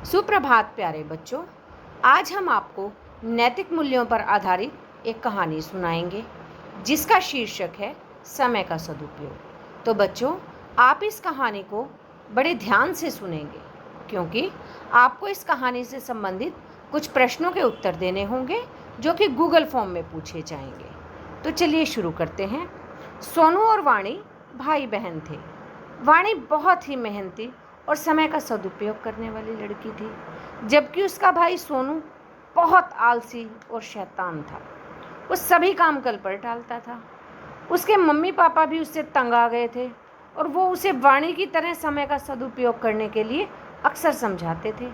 सुप्रभात प्यारे बच्चों। आज हम आपको नैतिक मूल्यों पर आधारित एक कहानी सुनाएंगे जिसका शीर्षक है समय का सदुपयोग। तो बच्चों, आप इस कहानी को बड़े ध्यान से सुनेंगे क्योंकि आपको इस कहानी से संबंधित कुछ प्रश्नों के उत्तर देने होंगे जो कि गूगल फॉर्म में पूछे जाएंगे। तो चलिए शुरू करते हैं। सोनू और वाणी भाई बहन थे। वाणी बहुत ही मेहनती और समय का सदुपयोग करने वाली लड़की थी, जबकि उसका भाई सोनू बहुत आलसी और शैतान था। वो सभी काम कल पर टालता था। उसके मम्मी पापा भी उससे तंग आ गए थे और वो उसे वाणी की तरह समय का सदुपयोग करने के लिए अक्सर समझाते थे,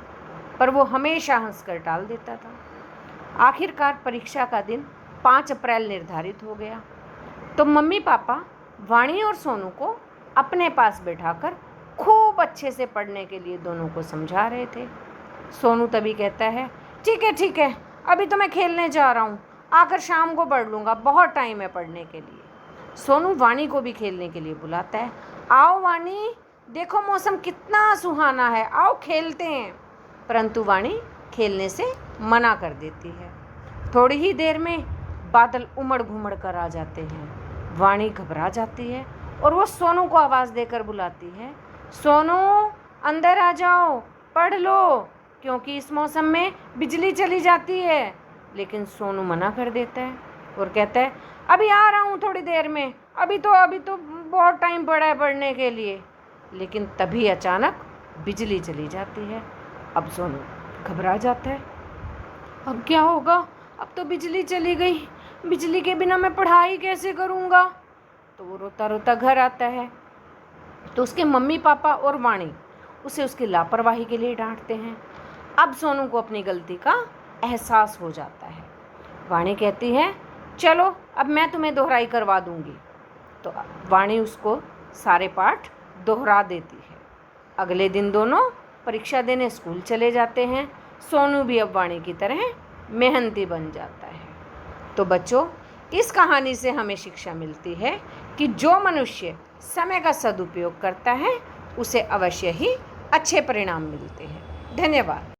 पर वो हमेशा हंसकर टाल देता था। आखिरकार परीक्षा का दिन 5 अप्रैल निर्धारित हो गया, तो मम्मी पापा वाणी और सोनू को अपने पास बैठाकर खूब अच्छे से पढ़ने के लिए दोनों को समझा रहे थे। सोनू तभी कहता है, ठीक है, अभी तो मैं खेलने जा रहा हूँ, आकर शाम को पढ़ लूँगा, बहुत टाइम है पढ़ने के लिए। सोनू वाणी को भी खेलने के लिए बुलाता है, आओ वाणी, देखो मौसम कितना सुहाना है, आओ खेलते हैं। परंतु वाणी खेलने से मना कर देती है। थोड़ी ही देर में बादल उमड़ घुमड़ कर आ जाते हैं। वाणी घबरा जाती है और वो सोनू को आवाज़ देकर बुलाती है, सोनू अंदर आ जाओ, पढ़ लो, क्योंकि इस मौसम में बिजली चली जाती है। लेकिन सोनू मना कर देता है और कहता है, अभी आ रहा हूँ थोड़ी देर में, अभी तो बहुत टाइम पड़ा है पढ़ने के लिए। लेकिन तभी अचानक बिजली चली जाती है। अब सोनू घबरा जाता है, अब क्या होगा, अब तो बिजली चली गई, बिजली के बिना मैं पढ़ाई कैसे करूँगा। तो वो रोता रोता घर आता है। तो उसके मम्मी पापा और वाणी उसे उसकी लापरवाही के लिए डांटते हैं। अब सोनू को अपनी गलती का एहसास हो जाता है। वाणी कहती है, चलो अब मैं तुम्हें दोहराई करवा दूंगी। तो वाणी उसको सारे पाठ दोहरा देती है। अगले दिन दोनों परीक्षा देने स्कूल चले जाते हैं। सोनू भी अब वाणी की तरह मेहनती बन जाता है। तो बच्चों, इस कहानी से हमें शिक्षा मिलती है कि जो मनुष्य समय का सदुपयोग करता है उसे अवश्य ही अच्छे परिणाम मिलते हैं। धन्यवाद।